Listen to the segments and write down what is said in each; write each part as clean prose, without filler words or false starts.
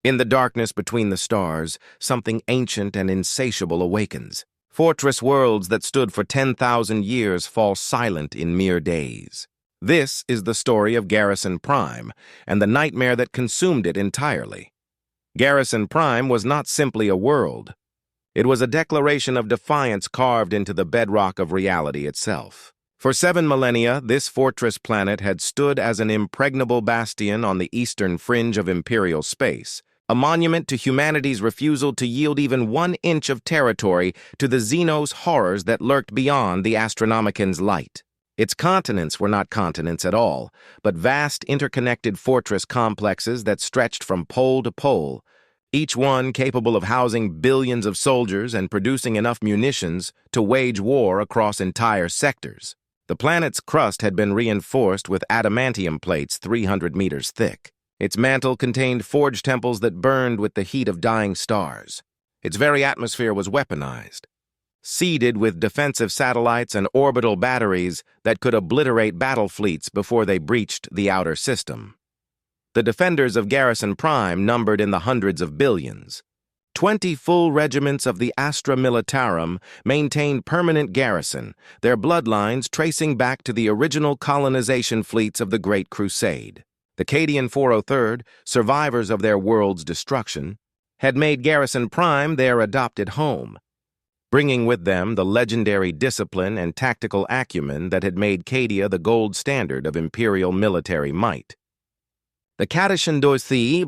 In the darkness between the stars, something ancient and insatiable awakens. Fortress worlds that stood for 10,000 years fall silent in mere days. This is the story of Garrison Prime and the nightmare that consumed it entirely. Garrison Prime was not simply a world. It was a declaration of defiance carved into the bedrock of reality itself. For 7 millennia, this fortress planet had stood as an impregnable bastion on the eastern fringe of imperial space, a monument to humanity's refusal to yield even 1 inch of territory to the Xenos horrors that lurked beyond the Astronomican's light. Its continents were not continents at all, but vast interconnected fortress complexes that stretched from pole to pole, each one capable of housing billions of soldiers and producing enough munitions to wage war across entire sectors. The planet's crust had been reinforced with adamantium plates 300 meters thick. Its mantle contained forge temples that burned with the heat of dying stars. Its very atmosphere was weaponized, seeded with defensive satellites and orbital batteries that could obliterate battle fleets before they breached the outer system. The defenders of Garrison Prime numbered in the hundreds of billions. 20 full regiments of the Astra Militarum maintained permanent garrison, their bloodlines tracing back to the original colonization fleets of the Great Crusade. The Cadian 403rd, survivors of their world's destruction, had made Garrison Prime their adopted home, bringing with them the legendary discipline and tactical acumen that had made Cadia the gold standard of imperial military might. The Kadashan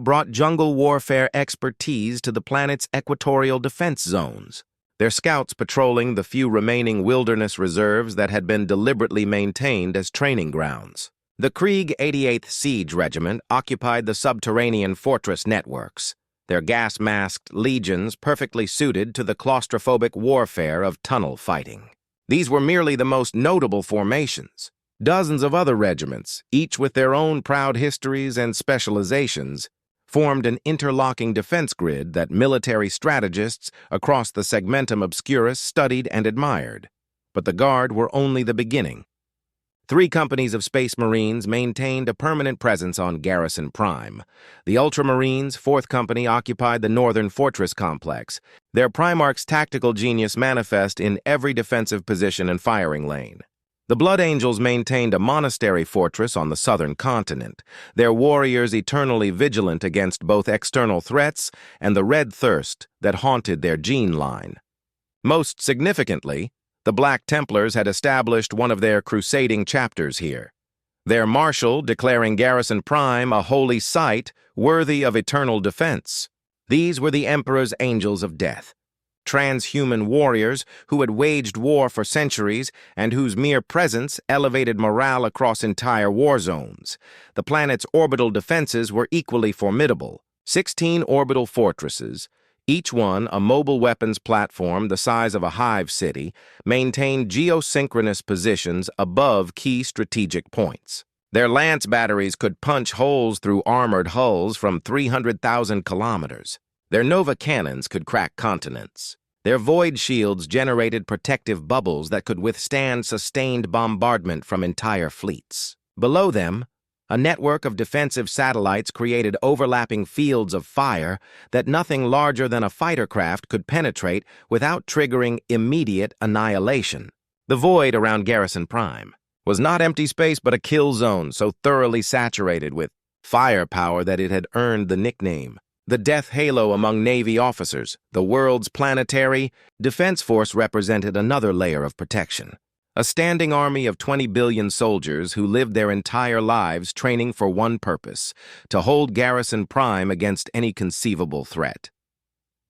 brought jungle warfare expertise to the planet's equatorial defense zones, their scouts patrolling the few remaining wilderness reserves that had been deliberately maintained as training grounds. The Krieg 88th Siege Regiment occupied the subterranean fortress networks, their gas-masked legions perfectly suited to the claustrophobic warfare of tunnel fighting. These were merely the most notable formations. Dozens of other regiments, each with their own proud histories and specializations, formed an interlocking defense grid that military strategists across the segmentum obscurus studied and admired. But the Guard were only the beginning. 3 companies of Space Marines maintained a permanent presence on Garrison Prime. The Ultramarines, 4th Company, occupied the northern fortress complex, their Primarch's tactical genius manifest in every defensive position and firing lane. The Blood Angels maintained a monastery fortress on the southern continent, their warriors eternally vigilant against both external threats and the red thirst that haunted their gene line. Most significantly, the Black Templars had established one of their crusading chapters here, their marshal declaring Garrison Prime a holy site worthy of eternal defense. These were the Emperor's Angels of Death, transhuman warriors who had waged war for centuries and whose mere presence elevated morale across entire war zones. The planet's orbital defenses were equally formidable. 16 orbital fortresses, each one a mobile weapons platform the size of a hive city, maintained geosynchronous positions above key strategic points. Their lance batteries could punch holes through armored hulls from 300,000 kilometers. Their Nova cannons could crack continents. Their void shields generated protective bubbles that could withstand sustained bombardment from entire fleets. Below them, a network of defensive satellites created overlapping fields of fire that nothing larger than a fighter craft could penetrate without triggering immediate annihilation. The void around Garrison Prime was not empty space but a kill zone so thoroughly saturated with firepower that it had earned the nickname. The death halo among Navy officers, the world's planetary defense force represented another layer of protection. A standing army of 20 billion soldiers who lived their entire lives training for one purpose, to hold Garrison Prime against any conceivable threat.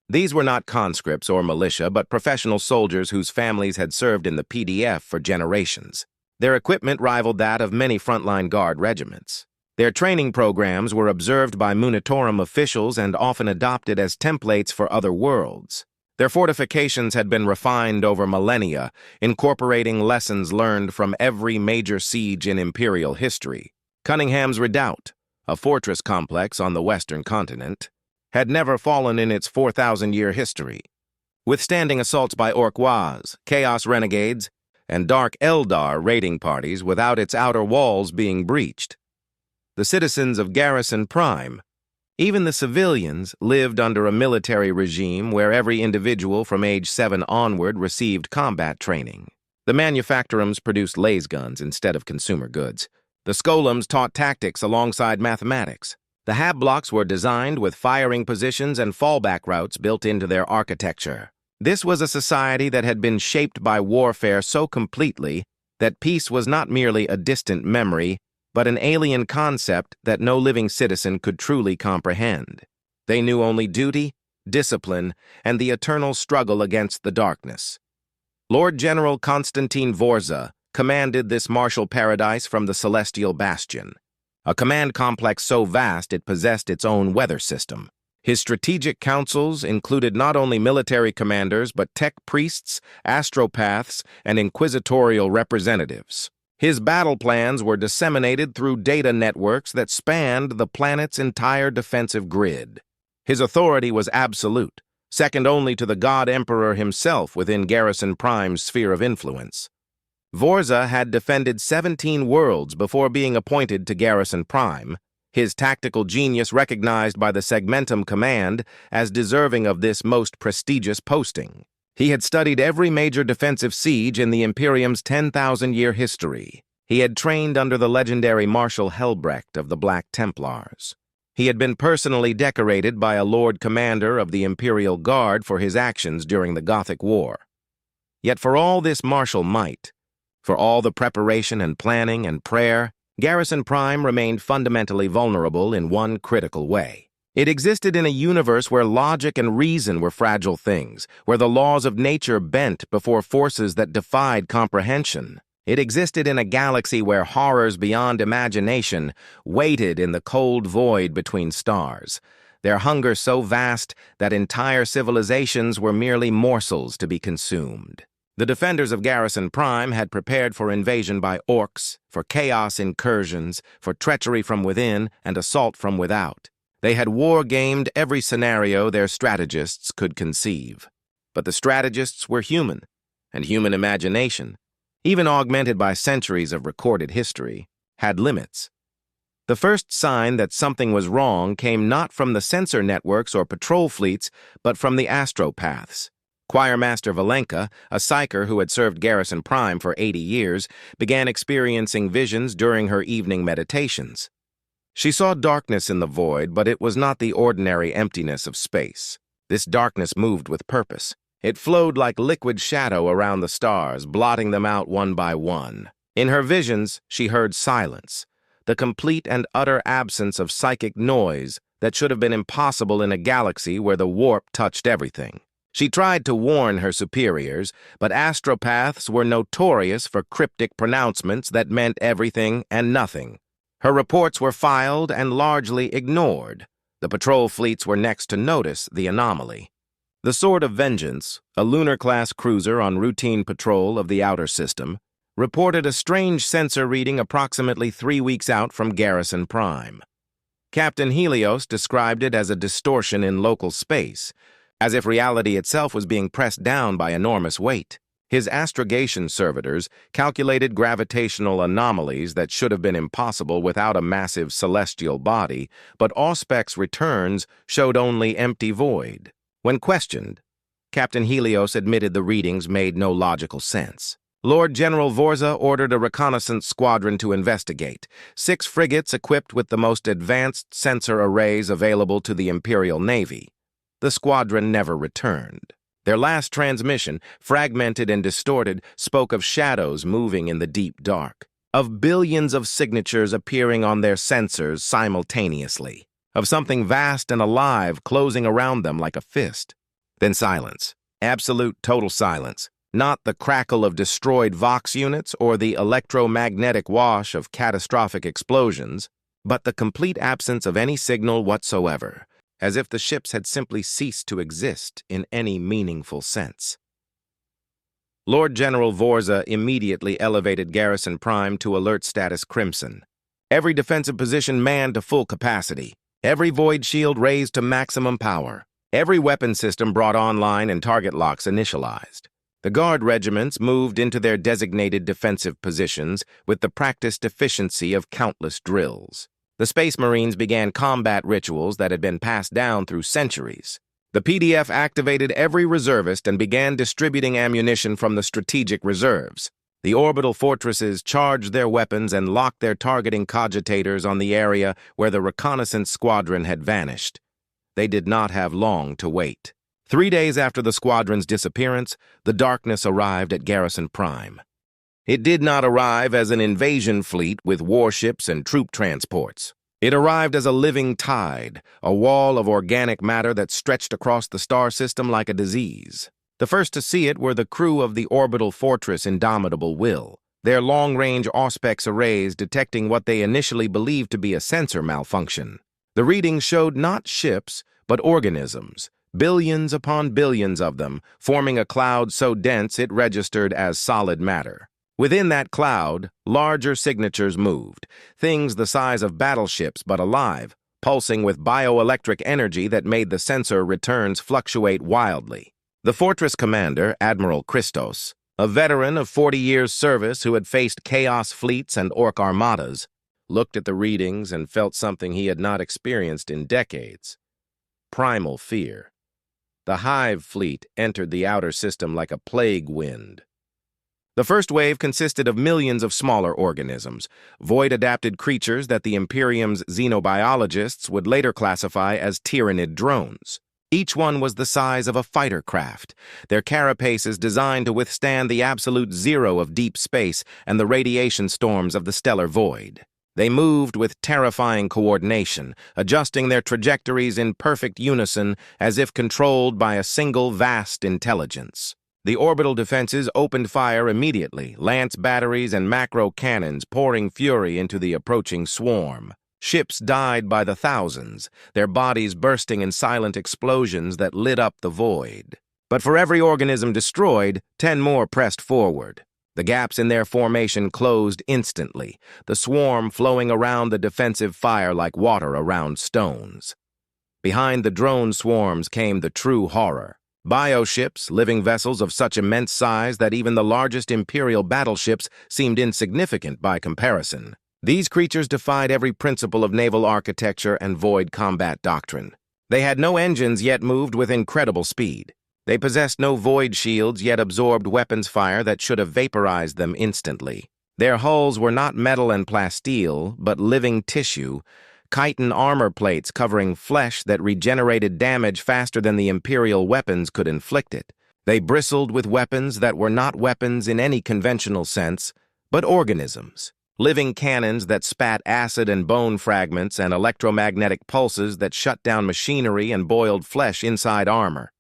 These were not conscripts or militia, but professional soldiers whose families had served in the PDF for generations. Their equipment rivaled that of many frontline Guard regiments. Their training programs were observed by Munitorum officials and often adopted as templates for other worlds. Their fortifications had been refined over millennia, incorporating lessons learned from every major siege in imperial history. Cunningham's Redoubt, a fortress complex on the western continent, had never fallen in its 4,000-year history, withstanding assaults by Orquois, Chaos Renegades, and Dark Eldar raiding parties without its outer walls being breached. The citizens of Garrison Prime, Even the civilians lived under a military regime where every individual from age 7 onward received combat training. The manufactorums produced lasguns instead of consumer goods. The skolums taught tactics alongside mathematics. The hab blocks were designed with firing positions and fallback routes built into their architecture. This was a society that had been shaped by warfare so completely that peace was not merely a distant memory, but an alien concept that no living citizen could truly comprehend. They knew only duty, discipline, and the eternal struggle against the darkness. Lord General Konstantin Vorza commanded this martial paradise from the Celestial Bastion, a command complex so vast it possessed its own weather system. His strategic councils included not only military commanders but tech priests, astropaths, and inquisitorial representatives. His battle plans were disseminated through data networks that spanned the planet's entire defensive grid. His authority was absolute, second only to the God Emperor himself within Garrison Prime's sphere of influence. Vorza had defended 17 worlds before being appointed to Garrison Prime, his tactical genius recognized by the Segmentum Command as deserving of this most prestigious posting. He had studied every major defensive siege in the Imperium's 10,000-year history. He had trained under the legendary Marshal Helbrecht of the Black Templars. He had been personally decorated by a Lord Commander of the Imperial Guard for his actions during the Gothic War. Yet for all this martial might, for all the preparation and planning and prayer, Garrison Prime remained fundamentally vulnerable in one critical way. It existed in a universe where logic and reason were fragile things, where the laws of nature bent before forces that defied comprehension. It existed in a galaxy where horrors beyond imagination waited in the cold void between stars, their hunger so vast that entire civilizations were merely morsels to be consumed. The defenders of Garrison Prime had prepared for invasion by orcs, for chaos incursions, for treachery from within and assault from without. They had war-gamed every scenario their strategists could conceive. But the strategists were human, and human imagination, even augmented by centuries of recorded history, had limits. The first sign that something was wrong came not from the sensor networks or patrol fleets, but from the astropaths. Choirmaster Valenka, a psyker who had served Garrison Prime for 80 years, began experiencing visions during her evening meditations. She saw darkness in the void, but it was not the ordinary emptiness of space. This darkness moved with purpose. It flowed like liquid shadow around the stars, blotting them out one by one. In her visions, she heard silence, the complete and utter absence of psychic noise that should have been impossible in a galaxy where the warp touched everything. She tried to warn her superiors, but astropaths were notorious for cryptic pronouncements that meant everything and nothing. Her reports were filed and largely ignored. The patrol fleets were next to notice the anomaly. The Sword of Vengeance, a lunar-class cruiser on routine patrol of the outer system, reported a strange sensor reading approximately 3 weeks out from Garrison Prime. Captain Helios described it as a distortion in local space, as if reality itself was being pressed down by enormous weight. His astrogation servitors calculated gravitational anomalies that should have been impossible without a massive celestial body, but Auspec's returns showed only empty void. When questioned, Captain Helios admitted the readings made no logical sense. Lord General Vorza ordered a reconnaissance squadron to investigate. 6 frigates equipped with the most advanced sensor arrays available to the Imperial Navy. The squadron never returned. Their last transmission, fragmented and distorted, spoke of shadows moving in the deep dark, of billions of signatures appearing on their sensors simultaneously, of something vast and alive closing around them like a fist. Then silence. Absolute total silence. Not the crackle of destroyed Vox units or the electromagnetic wash of catastrophic explosions, but the complete absence of any signal whatsoever, as if the ships had simply ceased to exist in any meaningful sense. Lord General Vorza immediately elevated Garrison Prime to alert status Crimson. Every defensive position manned to full capacity, every void shield raised to maximum power, every weapon system brought online and target locks initialized. The Guard regiments moved into their designated defensive positions with the practiced efficiency of countless drills. The Space Marines began combat rituals that had been passed down through centuries. The PDF activated every reservist and began distributing ammunition from the strategic reserves. The orbital fortresses charged their weapons and locked their targeting cogitators on the area where the reconnaissance squadron had vanished. They did not have long to wait. 3 days after the squadron's disappearance, the darkness arrived at Garrison Prime. It did not arrive as an invasion fleet with warships and troop transports. It arrived as a living tide, a wall of organic matter that stretched across the star system like a disease. The first to see it were the crew of the orbital fortress Indomitable Will, their long-range Auspex arrays detecting what they initially believed to be a sensor malfunction. The readings showed not ships, but organisms, billions upon billions of them, forming a cloud so dense it registered as solid matter. Within that cloud, larger signatures moved, things the size of battleships but alive, pulsing with bioelectric energy that made the sensor returns fluctuate wildly. The fortress commander, Admiral Christos, a veteran of 40 years' service who had faced chaos fleets and orc armadas, looked at the readings and felt something he had not experienced in decades: primal fear. The Hive fleet entered the outer system like a plague wind. The first wave consisted of millions of smaller organisms, void-adapted creatures that the Imperium's xenobiologists would later classify as Tyranid drones. Each one was the size of a fighter craft, their carapaces designed to withstand the absolute zero of deep space and the radiation storms of the stellar void. They moved with terrifying coordination, adjusting their trajectories in perfect unison as if controlled by a single vast intelligence. The orbital defenses opened fire immediately, lance batteries and macro cannons pouring fury into the approaching swarm. Ships died by the thousands, their bodies bursting in silent explosions that lit up the void. But for every organism destroyed, 10 more pressed forward. The gaps in their formation closed instantly, the swarm flowing around the defensive fire like water around stones. Behind the drone swarms came the true horror. Bioships, living vessels of such immense size that even the largest Imperial battleships seemed insignificant by comparison. These creatures defied every principle of naval architecture and void combat doctrine. They had no engines yet moved with incredible speed. They possessed no void shields yet absorbed weapons fire that should have vaporized them instantly. Their hulls were not metal and plasteel, but living tissue, chitin armor plates covering flesh that regenerated damage faster than the Imperial weapons could inflict it. They bristled with weapons that were not weapons in any conventional sense, but organisms. Living cannons that spat acid and bone fragments and electromagnetic pulses that shut down machinery and boiled flesh inside armor.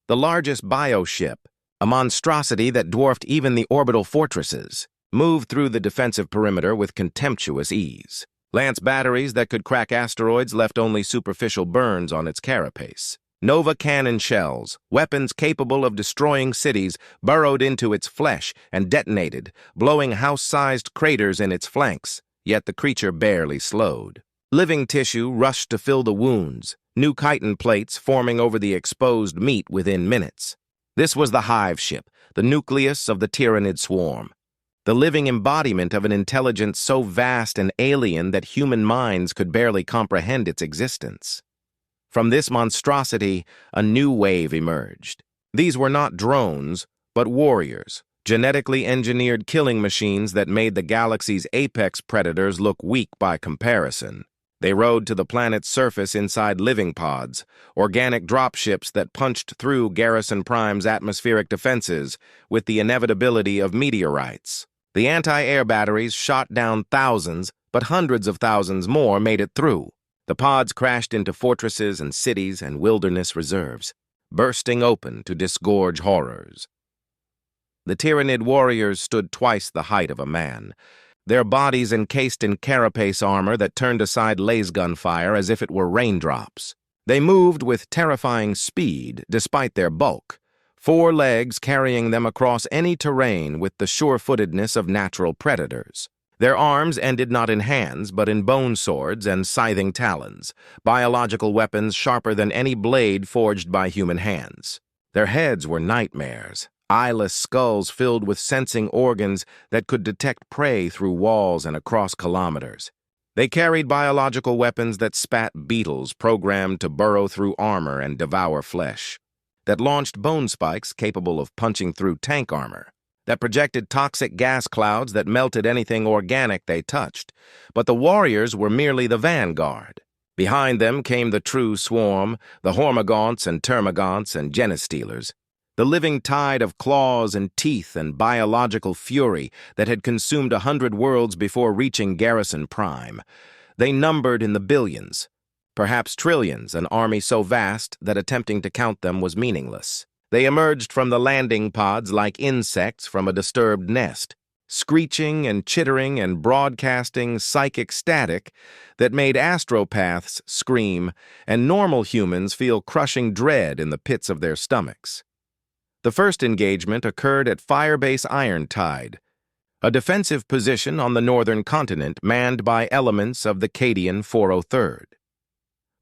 The largest bioship, a monstrosity that dwarfed even the orbital fortresses, moved through the defensive perimeter with contemptuous ease. Lance batteries that could crack asteroids left only superficial burns on its carapace. Nova cannon shells, weapons capable of destroying cities, burrowed into its flesh and detonated, blowing house-sized craters in its flanks, yet the creature barely slowed. Living tissue rushed to fill the wounds, new chitin plates forming over the exposed meat within minutes. This was the Hive ship, the nucleus of the Tyranid swarm. The living embodiment of an intelligence so vast and alien that human minds could barely comprehend its existence. From this monstrosity, a new wave emerged. These were not drones, but warriors, genetically engineered killing machines that made the galaxy's apex predators look weak by comparison. They rode to the planet's surface inside living pods, organic dropships that punched through Garrison Prime's atmospheric defenses with the inevitability of meteorites. The anti-air batteries shot down thousands, but hundreds of thousands more made it through. The pods crashed into fortresses and cities and wilderness reserves, bursting open to disgorge horrors. The Tyranid warriors stood twice the height of a man, their bodies encased in carapace armor that turned aside lasgun fire as if it were raindrops. They moved with terrifying speed despite their bulk, 4 legs carrying them across any terrain with the sure-footedness of natural predators. Their arms ended not in hands, but in bone swords and scything talons, biological weapons sharper than any blade forged by human hands. Their heads were nightmares, eyeless skulls filled with sensing organs that could detect prey through walls and across kilometers. They carried biological weapons that spat beetles programmed to burrow through armor and devour flesh, that launched bone spikes capable of punching through tank armor, that projected toxic gas clouds that melted anything organic they touched. But the warriors were merely the vanguard. Behind them came the true swarm, the Hormagaunts and Termagants and Genestealers, the living tide of claws and teeth and biological fury that had consumed 100 worlds before reaching Garrison Prime. They numbered in the billions, perhaps trillions, an army so vast that attempting to count them was meaningless. They emerged from the landing pods like insects from a disturbed nest, screeching and chittering and broadcasting psychic static that made astropaths scream and normal humans feel crushing dread in the pits of their stomachs. The first engagement occurred at Firebase Irontide, a defensive position on the northern continent manned by elements of the Cadian 403rd.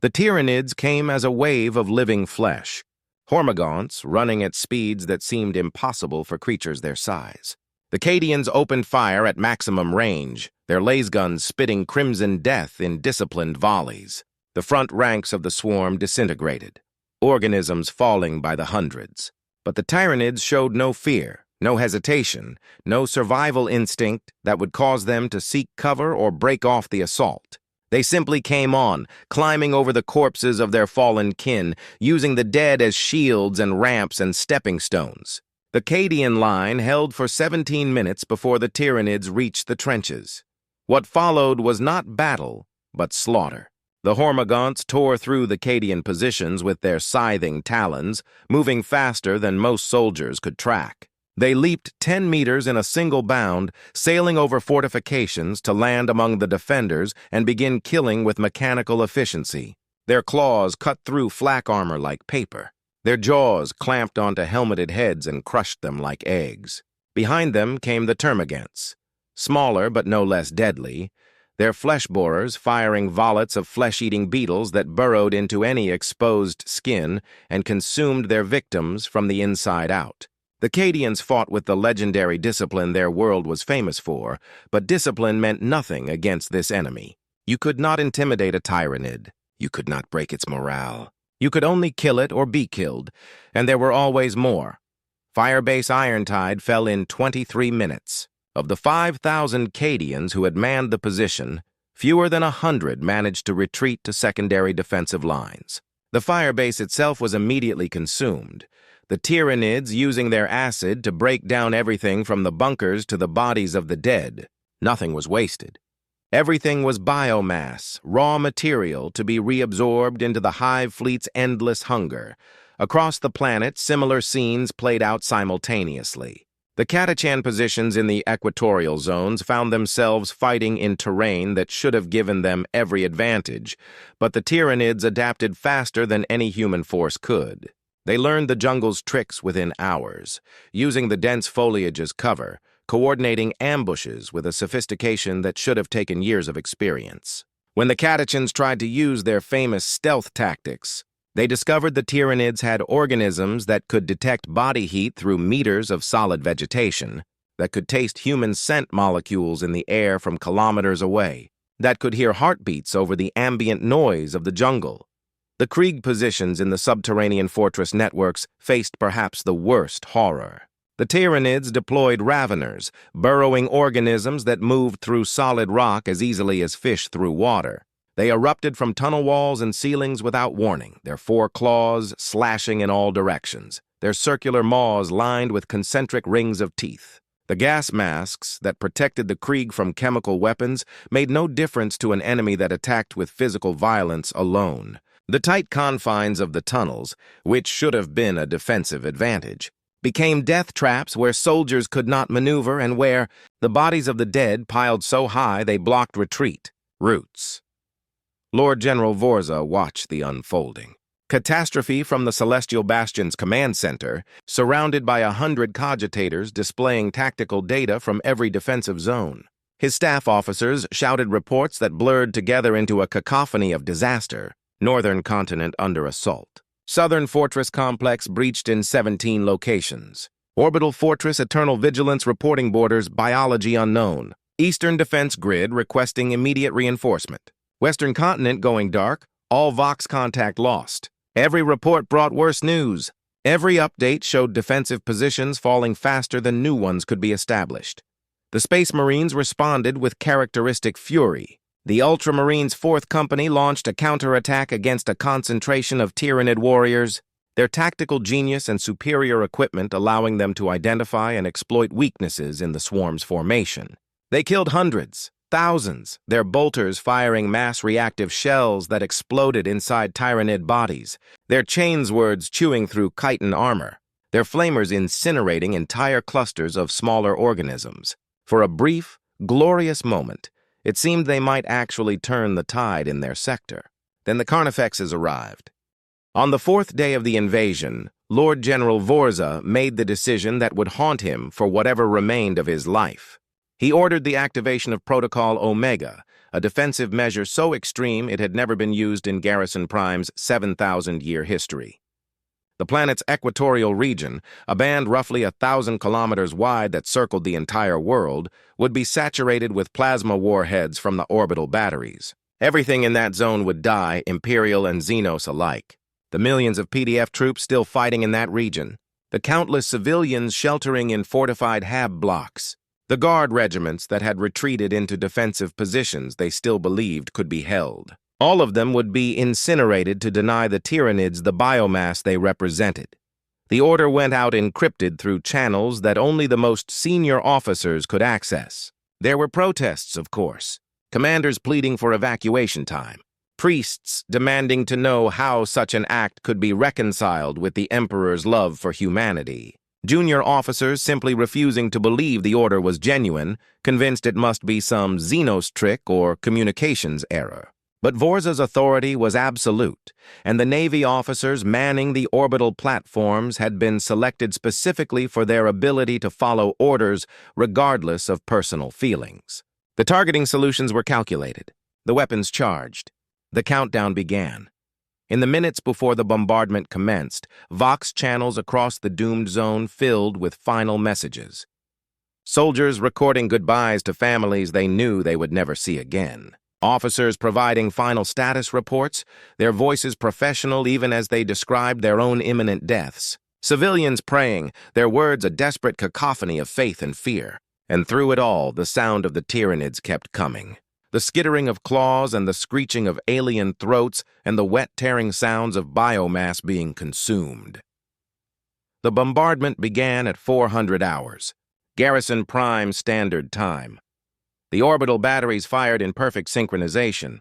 The Tyranids came as a wave of living flesh, Hormagaunts running at speeds that seemed impossible for creatures their size. The Cadians opened fire at maximum range, their lasguns spitting crimson death in disciplined volleys. The front ranks of the swarm disintegrated, organisms falling by the hundreds. But the Tyranids showed no fear, no hesitation, no survival instinct that would cause them to seek cover or break off the assault. They simply came on, climbing over the corpses of their fallen kin, using the dead as shields and ramps and stepping stones. The Cadian line held for 17 minutes before the Tyranids reached the trenches. What followed was not battle, but slaughter. The Hormagaunts tore through the Cadian positions with their scything talons, moving faster than most soldiers could track. They leaped 10 meters in a single bound, sailing over fortifications to land among the defenders and begin killing with mechanical efficiency. Their claws cut through flak armor like paper. Their jaws clamped onto helmeted heads and crushed them like eggs. Behind them came the Termagants, smaller but no less deadly, their flesh borers firing volleys of flesh-eating beetles that burrowed into any exposed skin and consumed their victims from the inside out. The Cadians fought with the legendary discipline their world was famous for, but discipline meant nothing against this enemy. You could not intimidate a Tyranid. You could not break its morale. You could only kill it or be killed, and there were always more. Firebase Irontide fell in 23 minutes. Of the 5,000 Cadians who had manned the position, fewer than 100 managed to retreat to secondary defensive lines. The firebase itself was immediately consumed, the Tyranids using their acid to break down everything from the bunkers to the bodies of the dead. Nothing was wasted. Everything was biomass, raw material to be reabsorbed into the hive fleet's endless hunger. Across the planet, similar scenes played out simultaneously. The Catachan positions in the equatorial zones found themselves fighting in terrain that should have given them every advantage, but the Tyranids adapted faster than any human force could. They learned the jungle's tricks within hours, using the dense foliage as cover, coordinating ambushes with a sophistication that should have taken years of experience. When the Catachans tried to use their famous stealth tactics, they discovered the Tyranids had organisms that could detect body heat through meters of solid vegetation, that could taste human scent molecules in the air from kilometers away, that could hear heartbeats over the ambient noise of the jungle. The Krieg positions in the subterranean fortress networks faced perhaps the worst horror. The Tyranids deployed raveners, burrowing organisms that moved through solid rock as easily as fish through water. They erupted from tunnel walls and ceilings without warning, their 4 claws slashing in all directions, their circular maws lined with concentric rings of teeth. The gas masks that protected the Krieg from chemical weapons made no difference to an enemy that attacked with physical violence alone. The tight confines of the tunnels, which should have been a defensive advantage, became death traps where soldiers could not maneuver and where the bodies of the dead piled so high they blocked retreat. Roots. Lord General Vorza watched the unfolding. Catastrophe from the Celestial Bastion's command center, surrounded by 100 cogitators displaying tactical data from every defensive zone. His staff officers shouted reports that blurred together into a cacophony of disaster. Northern continent under assault. Southern Fortress Complex breached in 17 locations. Orbital Fortress Eternal Vigilance reporting borders biology unknown. Eastern Defense Grid requesting immediate reinforcement. Western Continent going dark, all Vox contact lost. Every report brought worse news. Every update showed defensive positions falling faster than new ones could be established. The Space Marines responded with characteristic fury. The Ultramarines' 4th Company launched a counterattack against a concentration of Tyranid warriors, their tactical genius and superior equipment allowing them to identify and exploit weaknesses in the swarm's formation. They killed hundreds, thousands, their bolters firing mass reactive shells that exploded inside Tyranid bodies, their chainswords chewing through chitin armor, their flamers incinerating entire clusters of smaller organisms. For a brief, glorious moment, it seemed they might actually turn the tide in their sector. Then the Carnifexes arrived. On the 4th day of the invasion, Lord General Vorza made the decision that would haunt him for whatever remained of his life. He ordered the activation of Protocol Omega, a defensive measure so extreme it had never been used in Garrison Prime's 7,000-year history. The planet's equatorial region, a band roughly 1,000 kilometers wide that circled the entire world, would be saturated with plasma warheads from the orbital batteries. Everything in that zone would die, Imperial and Xenos alike. The millions of PDF troops still fighting in that region. The countless civilians sheltering in fortified HAB blocks. The guard regiments that had retreated into defensive positions they still believed could be held. All of them would be incinerated to deny the Tyranids the biomass they represented. The order went out encrypted through channels that only the most senior officers could access. There were protests, of course, commanders pleading for evacuation time, priests demanding to know how such an act could be reconciled with the Emperor's love for humanity, junior officers simply refusing to believe the order was genuine, convinced it must be some Xenos trick or communications error. But Vorza's authority was absolute, and the Navy officers manning the orbital platforms had been selected specifically for their ability to follow orders regardless of personal feelings. The targeting solutions were calculated, the weapons charged. The countdown began. In the minutes before the bombardment commenced, Vox channels across the doomed zone filled with final messages. Soldiers recording goodbyes to families they knew they would never see again. Officers providing final status reports, their voices professional even as they described their own imminent deaths. Civilians praying, their words a desperate cacophony of faith and fear. And through it all, the sound of the Tyranids kept coming. The skittering of claws and the screeching of alien throats and the wet tearing sounds of biomass being consumed. The bombardment began at 400 hours, Garrison Prime Standard Time. The orbital batteries fired in perfect synchronization,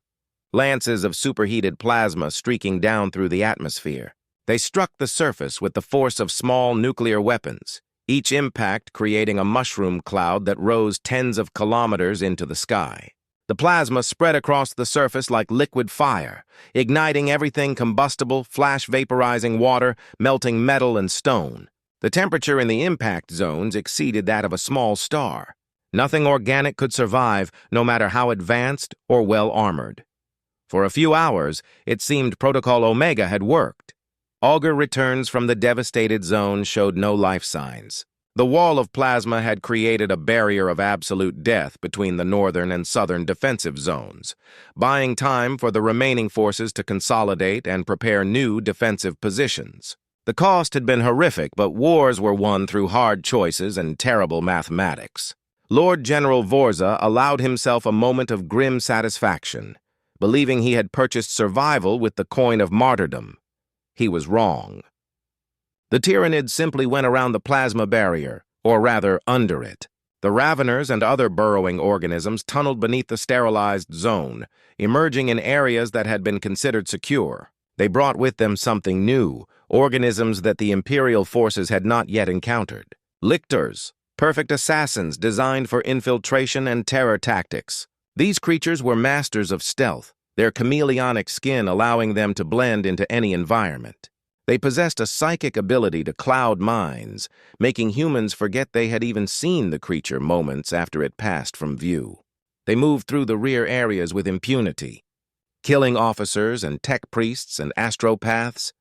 lances of superheated plasma streaking down through the atmosphere. They struck the surface with the force of small nuclear weapons, each impact creating a mushroom cloud that rose tens of kilometers into the sky. The plasma spread across the surface like liquid fire, igniting everything combustible, flash vaporizing water, melting metal and stone. The temperature in the impact zones exceeded that of a small star. Nothing organic could survive, no matter how advanced or well-armored. For a few hours, it seemed Protocol Omega had worked. Augur returns from the devastated zone showed no life signs. The wall of plasma had created a barrier of absolute death between the northern and southern defensive zones, buying time for the remaining forces to consolidate and prepare new defensive positions. The cost had been horrific, but wars were won through hard choices and terrible mathematics. Lord General Vorza allowed himself a moment of grim satisfaction, believing he had purchased survival with the coin of martyrdom. He was wrong. The Tyranids simply went around the plasma barrier, or rather under it. The Raveners and other burrowing organisms tunneled beneath the sterilized zone, emerging in areas that had been considered secure. They brought with them something new, organisms that the Imperial forces had not yet encountered. Lictors, perfect assassins designed for infiltration and terror tactics. These creatures were masters of stealth, their chameleonic skin allowing them to blend into any environment. They possessed a psychic ability to cloud minds, making humans forget they had even seen the creature moments after it passed from view. They moved through the rear areas with impunity, killing officers and tech priests and astropaths,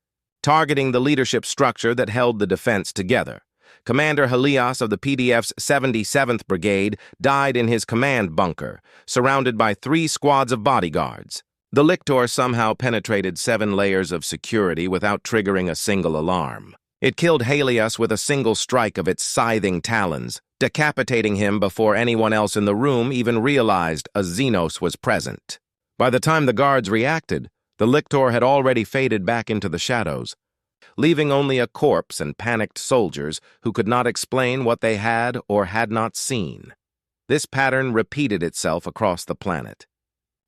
targeting the leadership structure that held the defense together. Commander Helios of the PDF's 77th Brigade died in his command bunker, surrounded by 3 squads of bodyguards. The Lictor somehow penetrated 7 layers of security without triggering a single alarm. It killed Helios with a single strike of its scything talons, decapitating him before anyone else in the room even realized a Xenos was present. By the time the guards reacted, the Lictor had already faded back into the shadows, leaving only a corpse and panicked soldiers who could not explain what they had or had not seen. This pattern repeated itself across the planet.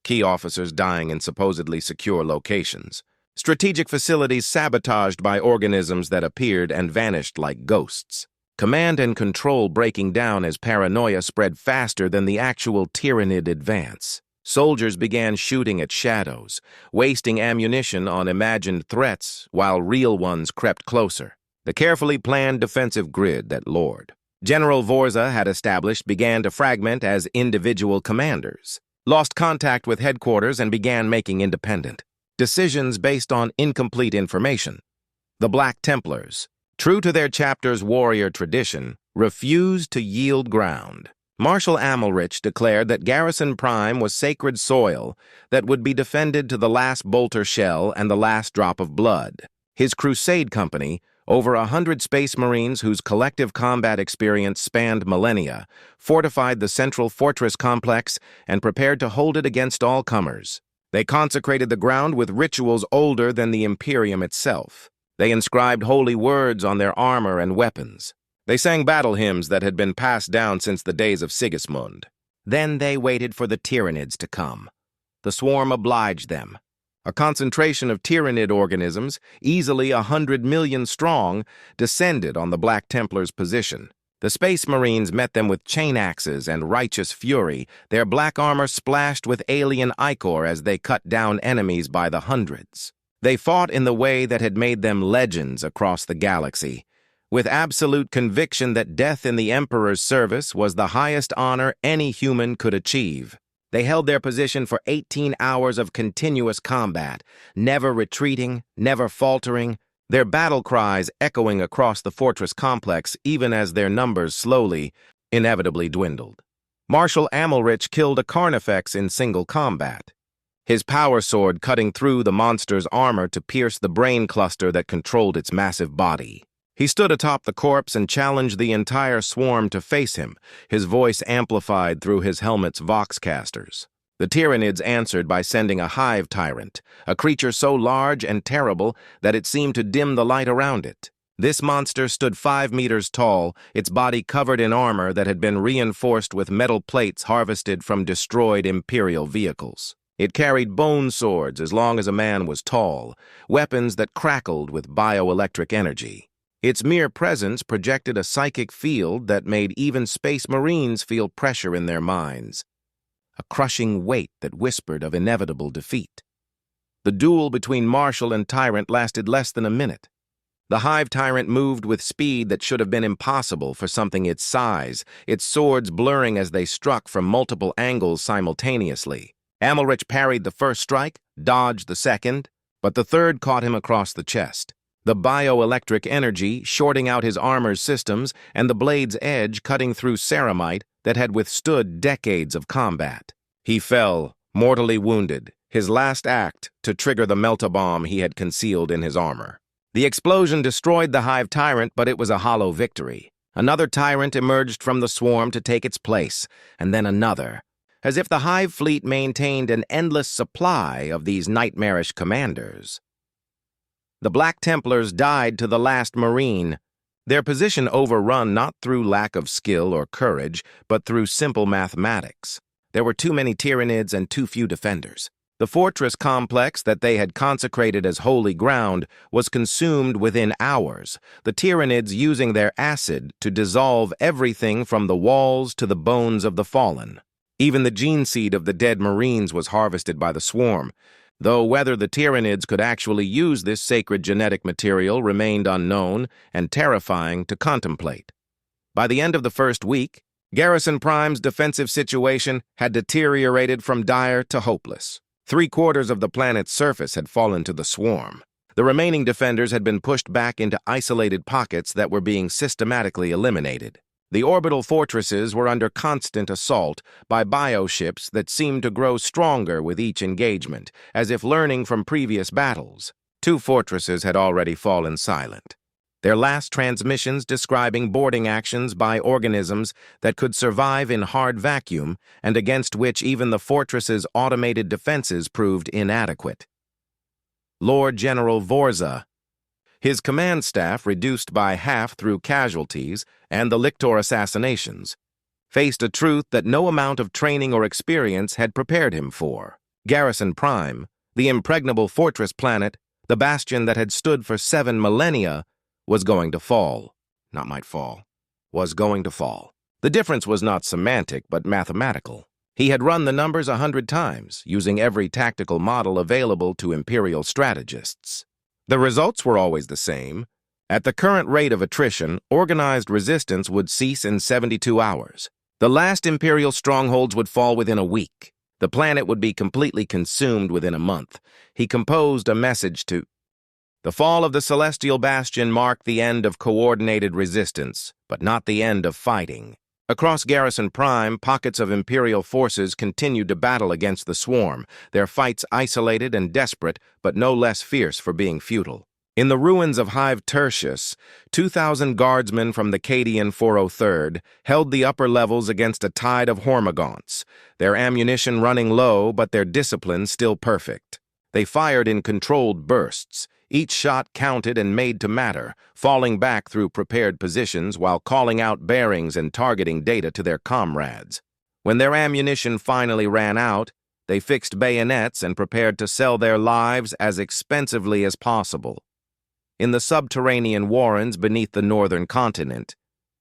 Key officers dying in supposedly secure locations. Strategic facilities sabotaged by organisms that appeared and vanished like ghosts. Command and control breaking down as paranoia spread faster than the actual Tyranid advance. Soldiers began shooting at shadows, wasting ammunition on imagined threats while real ones crept closer. The carefully planned defensive grid that Lord General Vorza had established began to fragment as individual commanders, lost contact with headquarters and began making independent decisions based on incomplete information. The Black Templars, true to their chapter's warrior tradition, refused to yield ground. Marshal Amalrich declared that Garrison Prime was sacred soil that would be defended to the last bolter shell and the last drop of blood. His Crusade Company, over 100 Space Marines whose collective combat experience spanned millennia, fortified the central fortress complex and prepared to hold it against all comers. They consecrated the ground with rituals older than the Imperium itself. They inscribed holy words on their armor and weapons. They sang battle hymns that had been passed down since the days of Sigismund. Then they waited for the Tyranids to come. The swarm obliged them. A concentration of Tyranid organisms, easily 100 million strong, descended on the Black Templars' position. The Space Marines met them with chain axes and righteous fury, their black armor splashed with alien ichor as they cut down enemies by the hundreds. They fought in the way that had made them legends across the galaxy, with absolute conviction that death in the Emperor's service was the highest honor any human could achieve. They held their position for 18 hours of continuous combat, never retreating, never faltering, their battle cries echoing across the fortress complex even as their numbers slowly, inevitably dwindled. Marshal Amalrich killed a Carnifex in single combat, his power sword cutting through the monster's armor to pierce the brain cluster that controlled its massive body. He stood atop the corpse and challenged the entire swarm to face him, his voice amplified through his helmet's voxcasters. The Tyranids answered by sending a hive tyrant, a creature so large and terrible that it seemed to dim the light around it. This monster stood 5 meters tall, its body covered in armor that had been reinforced with metal plates harvested from destroyed Imperial vehicles. It carried bone swords as long as a man was tall, weapons that crackled with bioelectric energy. Its mere presence projected a psychic field that made even Space Marines feel pressure in their minds, a crushing weight that whispered of inevitable defeat. The duel between Marshal and Tyrant lasted less than a minute. The Hive Tyrant moved with speed that should have been impossible for something its size, its swords blurring as they struck from multiple angles simultaneously. Amalrich parried the first strike, dodged the second, but the third caught him across the chest. The bioelectric energy shorting out his armor's systems and the blade's edge cutting through ceramite that had withstood decades of combat. He fell, mortally wounded, his last act to trigger the melt-a-bomb he had concealed in his armor. The explosion destroyed the Hive Tyrant, but it was a hollow victory. Another tyrant emerged from the swarm to take its place, and then another, as if the Hive fleet maintained an endless supply of these nightmarish commanders. The Black Templars died to the last Marine, their position overrun not through lack of skill or courage, but through simple mathematics. There were too many Tyranids and too few defenders. The fortress complex that they had consecrated as holy ground was consumed within hours, the Tyranids using their acid to dissolve everything from the walls to the bones of the fallen. Even the gene seed of the dead Marines was harvested by the swarm, though whether the Tyranids could actually use this sacred genetic material remained unknown and terrifying to contemplate. By the end of the first week, Garrison Prime's defensive situation had deteriorated from dire to hopeless. 3/4 of the planet's surface had fallen to the swarm. The remaining defenders had been pushed back into isolated pockets that were being systematically eliminated. The orbital fortresses were under constant assault by bioships that seemed to grow stronger with each engagement, as if learning from previous battles. 2 fortresses had already fallen silent, their last transmissions describing boarding actions by organisms that could survive in hard vacuum and against which even the fortress's automated defenses proved inadequate. Lord General Vorza, his command staff reduced by half through casualties and the Lictor assassinations, faced a truth that no amount of training or experience had prepared him for. Garrison Prime, the impregnable fortress planet, the bastion that had stood for 7 millennia, was going to fall. Not might fall. Was going to fall. The difference was not semantic, but mathematical. He had run the numbers 100 times, using every tactical model available to Imperial strategists. The results were always the same. At the current rate of attrition, organized resistance would cease in 72 hours. The last Imperial strongholds would fall within a week. The planet would be completely consumed within a month. He composed a message to... The fall of the Celestial Bastion marked the end of coordinated resistance, but not the end of fighting. Across Garrison Prime, pockets of Imperial forces continued to battle against the swarm, their fights isolated and desperate, but no less fierce for being futile. In the ruins of Hive Tertius, 2,000 guardsmen from the Cadian 403rd held the upper levels against a tide of Hormagaunts, their ammunition running low but their discipline still perfect. They fired in controlled bursts, each shot counted and made to matter, falling back through prepared positions while calling out bearings and targeting data to their comrades. When their ammunition finally ran out, they fixed bayonets and prepared to sell their lives as expensively as possible. In the subterranean warrens beneath the northern continent,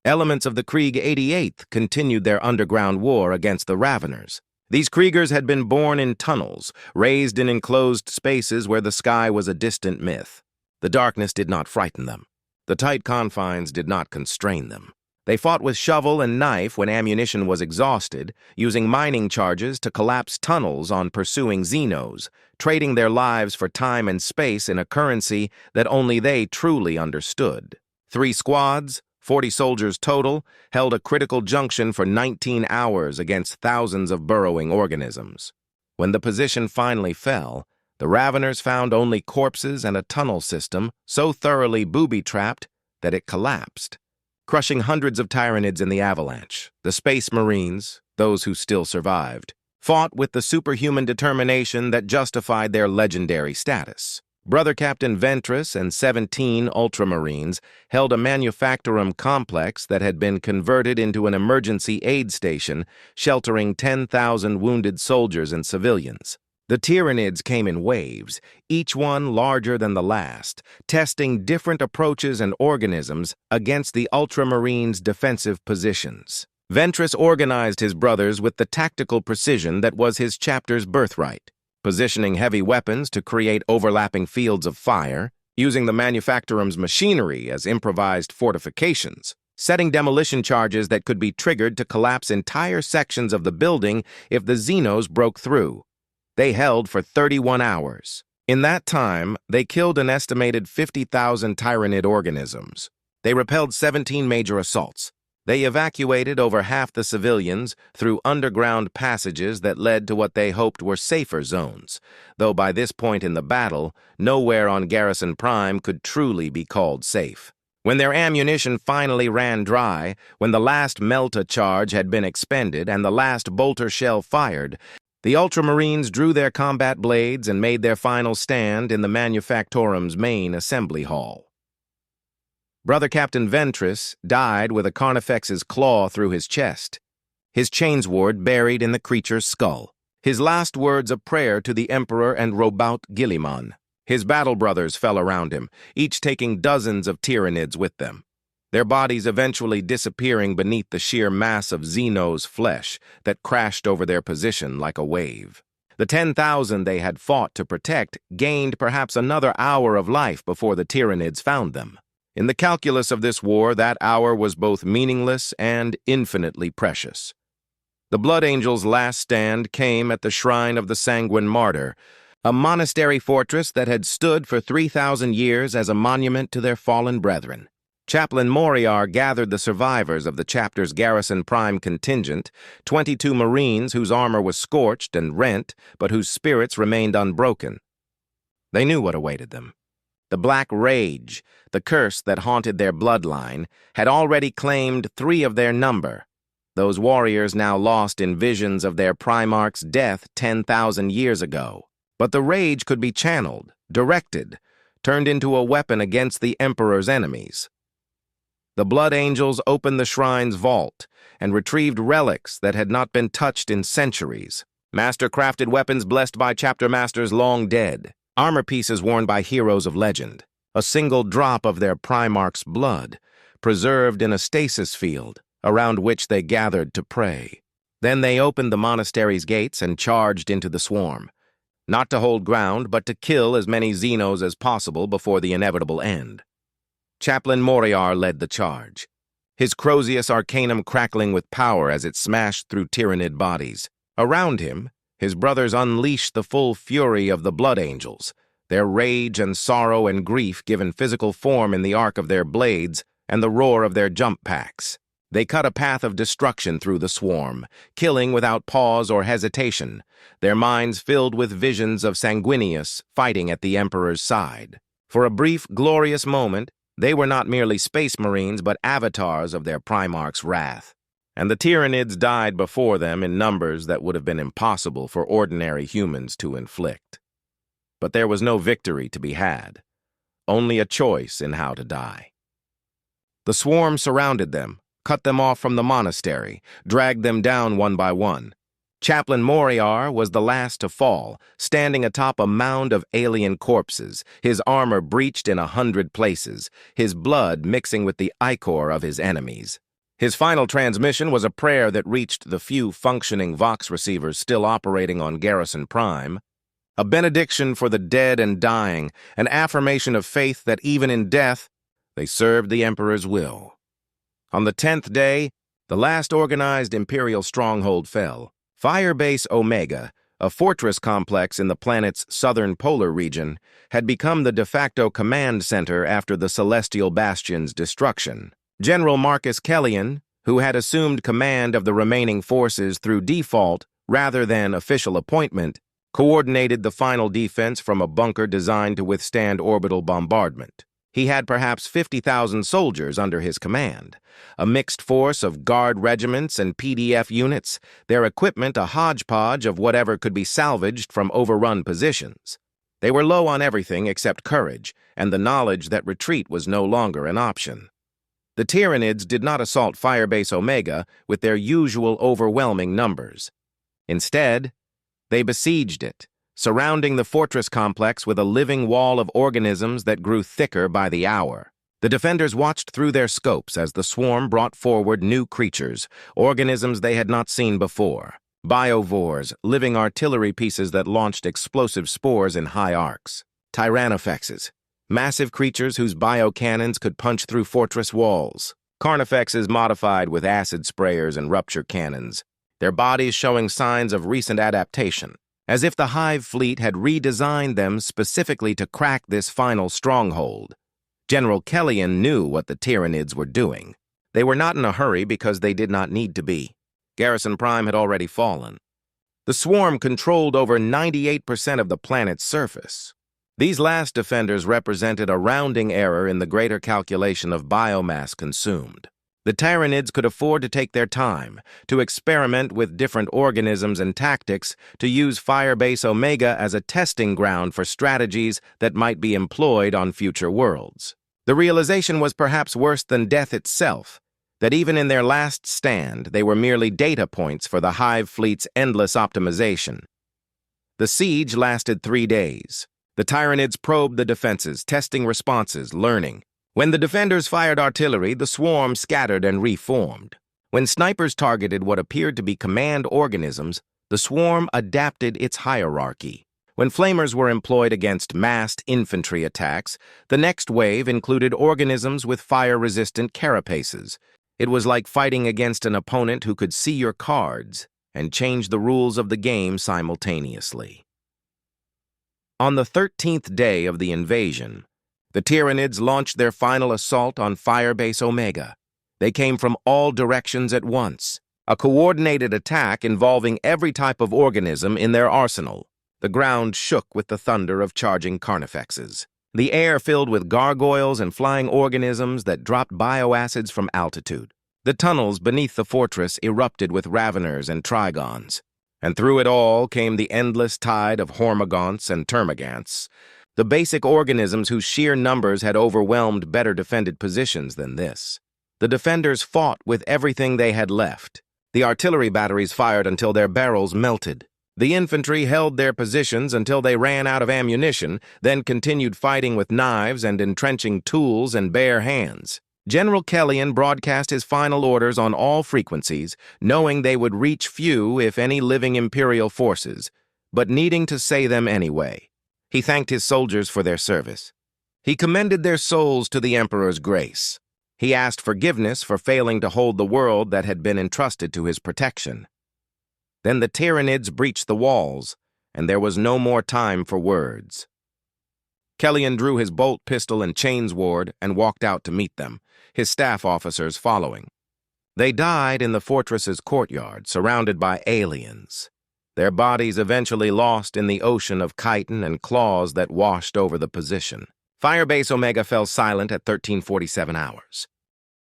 elements of the Krieg 88th continued their underground war against the Raveners. These Kriegers had been born in tunnels, raised in enclosed spaces where the sky was a distant myth. The darkness did not frighten them. The tight confines did not constrain them. They fought with shovel and knife when ammunition was exhausted, using mining charges to collapse tunnels on pursuing Xenos, trading their lives for time and space in a currency that only they truly understood. 3 squads, 40 soldiers total, held a critical junction for 19 hours against thousands of burrowing organisms. When the position finally fell, the Raveners found only corpses and a tunnel system so thoroughly booby-trapped that it collapsed, crushing hundreds of Tyranids in the avalanche. The Space Marines, those who still survived, fought with the superhuman determination that justified their legendary status. Brother Captain Ventress and 17 Ultramarines held a manufactorum complex that had been converted into an emergency aid station, sheltering 10,000 wounded soldiers and civilians. The Tyranids came in waves, each one larger than the last, testing different approaches and organisms against the Ultramarines' defensive positions. Ventress organized his brothers with the tactical precision that was his chapter's birthright, positioning heavy weapons to create overlapping fields of fire, using the manufactorum's machinery as improvised fortifications, setting demolition charges that could be triggered to collapse entire sections of the building if the Xenos broke through. They held for 31 hours. In that time, they killed an estimated 50,000 Tyranid organisms. They repelled 17 major assaults. They evacuated over half the civilians through underground passages that led to what they hoped were safer zones, though by this point in the battle, nowhere on Garrison Prime could truly be called safe. When their ammunition finally ran dry, when the last Melta charge had been expended and the last bolter shell fired, the Ultramarines drew their combat blades and made their final stand in the Manufactorum's main assembly hall. Brother Captain Ventress died with a Carnifex's claw through his chest, his chainsword buried in the creature's skull, his last words a prayer to the Emperor and Robout Guilliman. His battle brothers fell around him, each taking dozens of Tyranids with them, their bodies eventually disappearing beneath the sheer mass of Xenos flesh that crashed over their position like a wave. The 10,000 they had fought to protect gained perhaps another hour of life before the Tyranids found them. In the calculus of this war, that hour was both meaningless and infinitely precious. The Blood Angel's last stand came at the shrine of the Sanguine Martyr, a monastery fortress that had stood for 3,000 years as a monument to their fallen brethren. Chaplain Moriar gathered the survivors of the chapter's Garrison Prime contingent, 22 Marines whose armor was scorched and rent, but whose spirits remained unbroken. They knew what awaited them. The Black Rage, the curse that haunted their bloodline, had already claimed 3 of their number, those warriors now lost in visions of their Primarch's death 10,000 years ago. But the rage could be channeled, directed, turned into a weapon against the Emperor's enemies. The Blood Angels opened the shrine's vault and retrieved relics that had not been touched in centuries. Master-crafted weapons blessed by chapter masters long dead. Armor pieces worn by heroes of legend. A single drop of their Primarch's blood, preserved in a stasis field, around which they gathered to pray. Then they opened the monastery's gates and charged into the swarm. Not to hold ground, but to kill as many Xenos as possible before the inevitable end. Chaplain Moriar led the charge, his Crozius Arcanum crackling with power as it smashed through Tyranid bodies. Around him, his brothers unleashed the full fury of the Blood Angels, their rage and sorrow and grief given physical form in the arc of their blades and the roar of their jump packs. They cut a path of destruction through the swarm, killing without pause or hesitation, their minds filled with visions of Sanguinius fighting at the Emperor's side. For a brief, glorious moment, they were not merely space marines but avatars of their Primarch's wrath. And the Tyranids died before them in numbers that would have been impossible for ordinary humans to inflict. But there was no victory to be had, only a choice in how to die. The swarm surrounded them, cut them off from the monastery, dragged them down one by one. Chaplain Moriar was the last to fall, standing atop a mound of alien corpses, his armor breached in 100 places, his blood mixing with the ichor of his enemies. His final transmission was a prayer that reached the few functioning Vox receivers still operating on Garrison Prime, a benediction for the dead and dying, an affirmation of faith that even in death, they served the Emperor's will. On the 10th day, the last organized Imperial stronghold fell. Firebase Omega, a fortress complex in the planet's southern polar region, had become the de facto command center after the Celestial Bastion's destruction. General Marcus Kellion, who had assumed command of the remaining forces through default rather than official appointment, coordinated the final defense from a bunker designed to withstand orbital bombardment. He had perhaps 50,000 soldiers under his command, a mixed force of guard regiments and PDF units, their equipment a hodgepodge of whatever could be salvaged from overrun positions. They were low on everything except courage and the knowledge that retreat was no longer an option. The Tyranids did not assault Firebase Omega with their usual overwhelming numbers. Instead, they besieged it, surrounding the fortress complex with a living wall of organisms that grew thicker by the hour. The defenders watched through their scopes as the swarm brought forward new creatures, organisms they had not seen before. Biovores, living artillery pieces that launched explosive spores in high arcs. Tyranofexes, massive creatures whose biocannons could punch through fortress walls. Carnifexes modified with acid sprayers and rupture cannons, their bodies showing signs of recent adaptation, as if the Hive fleet had redesigned them specifically to crack this final stronghold. General Kellion knew what the Tyranids were doing. They were not in a hurry because they did not need to be. Garrison Prime had already fallen. The swarm controlled over 98% of the planet's surface. These last defenders represented a rounding error in the greater calculation of biomass consumed. The Tyranids could afford to take their time, to experiment with different organisms and tactics, to use Firebase Omega as a testing ground for strategies that might be employed on future worlds. The realization was perhaps worse than death itself, that even in their last stand, they were merely data points for the Hive fleet's endless optimization. The siege lasted 3 days. The Tyranids probed the defenses, testing responses, learning. When the defenders fired artillery, the swarm scattered and reformed. When snipers targeted what appeared to be command organisms, the swarm adapted its hierarchy. When flamers were employed against massed infantry attacks, the next wave included organisms with fire-resistant carapaces. It was like fighting against an opponent who could see your cards and change the rules of the game simultaneously. On the 13th day of the invasion, the Tyranids launched their final assault on Firebase Omega. They came from all directions at once, a coordinated attack involving every type of organism in their arsenal. The ground shook with the thunder of charging carnifexes. The air filled with gargoyles and flying organisms that dropped bioacids from altitude. The tunnels beneath the fortress erupted with raveners and trigons. And through it all came the endless tide of hormagaunts and termagants, the basic organisms whose sheer numbers had overwhelmed better defended positions than this. The defenders fought with everything they had left. The artillery batteries fired until their barrels melted. The infantry held their positions until they ran out of ammunition, then continued fighting with knives and entrenching tools and bare hands. General Kellyan broadcast his final orders on all frequencies, knowing they would reach few, if any, living Imperial forces, but needing to say them anyway. He thanked his soldiers for their service. He commended their souls to the Emperor's grace. He asked forgiveness for failing to hold the world that had been entrusted to his protection. Then the Tyranids breached the walls, and there was no more time for words. Kellyan drew his bolt pistol and chainsword and walked out to meet them, his staff officers following. They died in the fortress's courtyard, surrounded by aliens, their bodies eventually lost in the ocean of chitin and claws that washed over the position. Firebase Omega fell silent at 1347 hours.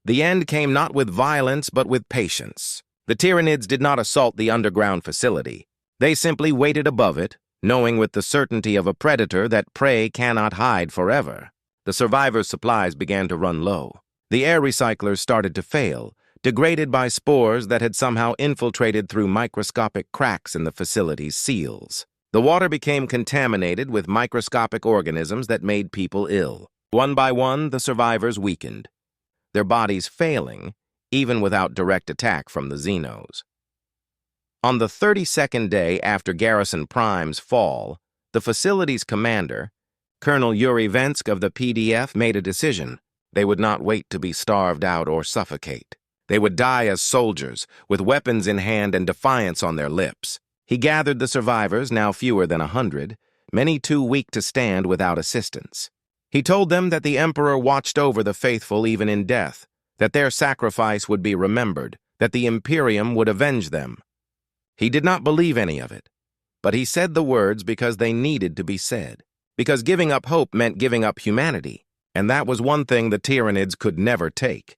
The end came not with violence, but with patience. The Tyranids did not assault the underground facility. They simply waited above it, knowing with the certainty of a predator that prey cannot hide forever. The survivors' supplies began to run low. The air recyclers started to fail, degraded by spores that had somehow infiltrated through microscopic cracks in the facility's seals. The water became contaminated with microscopic organisms that made people ill. One by one, the survivors weakened, their bodies failing, even without direct attack from the Xenos. On the 32nd day after Garrison Prime's fall, the facility's commander, Colonel Yuri Vensk of the PDF, made a decision. They would not wait to be starved out or suffocate. They would die as soldiers, with weapons in hand and defiance on their lips. He gathered the survivors, now fewer than 100, many too weak to stand without assistance. He told them that the Emperor watched over the faithful even in death, that their sacrifice would be remembered, that the Imperium would avenge them. He did not believe any of it, but he said the words because they needed to be said, because giving up hope meant giving up humanity, and that was one thing the Tyranids could never take.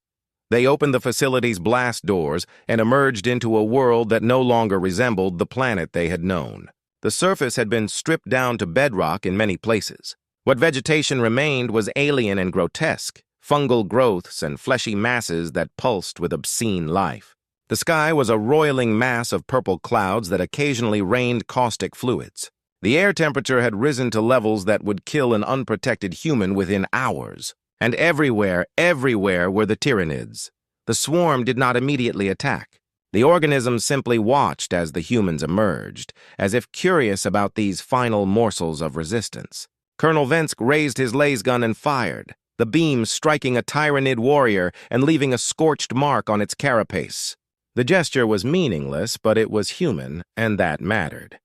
They opened the facility's blast doors and emerged into a world that no longer resembled the planet they had known. The surface had been stripped down to bedrock in many places. What vegetation remained was alien and grotesque, fungal growths and fleshy masses that pulsed with obscene life. The sky was a roiling mass of purple clouds that occasionally rained caustic fluids. The air temperature had risen to levels that would kill an unprotected human within hours. And everywhere were the Tyranids. The swarm did not immediately attack. The organisms simply watched as the humans emerged, as if curious about these final morsels of resistance. Colonel Vensk raised his lasgun and fired, the beam striking a Tyranid warrior and leaving a scorched mark on its carapace. The gesture was meaningless, but it was human, and that mattered.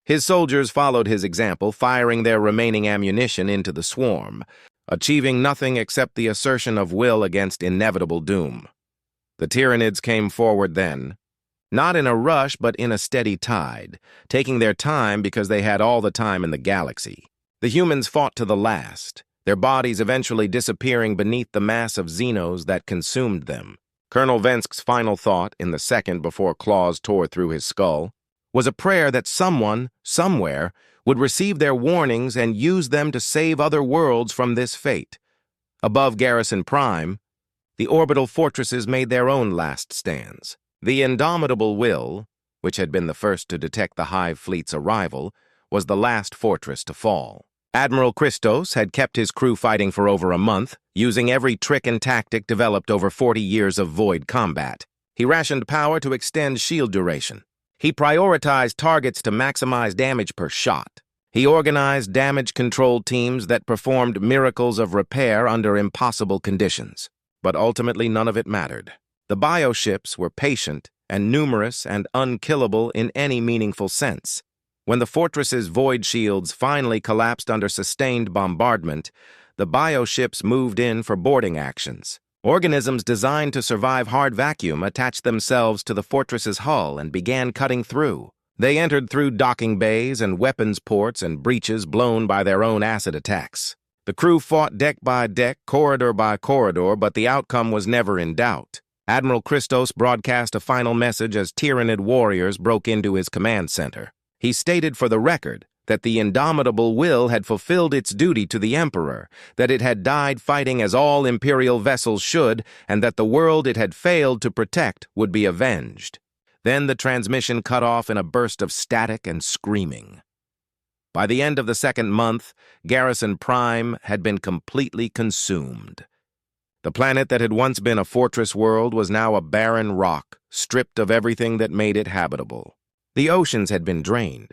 His soldiers followed his example, firing their remaining ammunition into the swarm, achieving nothing except the assertion of will against inevitable doom. The Tyranids came forward then, not in a rush but in a steady tide, taking their time because they had all the time in the galaxy. The humans fought to the last, their bodies eventually disappearing beneath the mass of Xenos that consumed them. Colonel Vensk's final thought, in the second before claws tore through his skull, was a prayer that someone, somewhere, would receive their warnings and use them to save other worlds from this fate. Above Garrison Prime, the orbital fortresses made their own last stands. The indomitable Will, which had been the first to detect the Hive fleet's arrival, was the last fortress to fall. Admiral Christos had kept his crew fighting for over a month, using every trick and tactic developed over 40 years of void combat. He rationed power to extend shield duration. He prioritized targets to maximize damage per shot. He organized damage control teams that performed miracles of repair under impossible conditions. But ultimately none of it mattered. The bioships were patient and numerous and unkillable in any meaningful sense. When the fortress's void shields finally collapsed under sustained bombardment, the bioships moved in for boarding actions. Organisms designed to survive hard vacuum attached themselves to the fortress's hull and began cutting through. They entered through docking bays and weapons ports and breaches blown by their own acid attacks. The crew fought deck by deck, corridor by corridor, but the outcome was never in doubt. Admiral Christos broadcast a final message as Tyranid warriors broke into his command center. He stated for the record that the indomitable will had fulfilled its duty to the Emperor, that it had died fighting as all Imperial vessels should, and that the world it had failed to protect would be avenged. Then the transmission cut off in a burst of static and screaming. By the end of the second month, Garrison Prime had been completely consumed. The planet that had once been a fortress world was now a barren rock, stripped of everything that made it habitable. The oceans had been drained.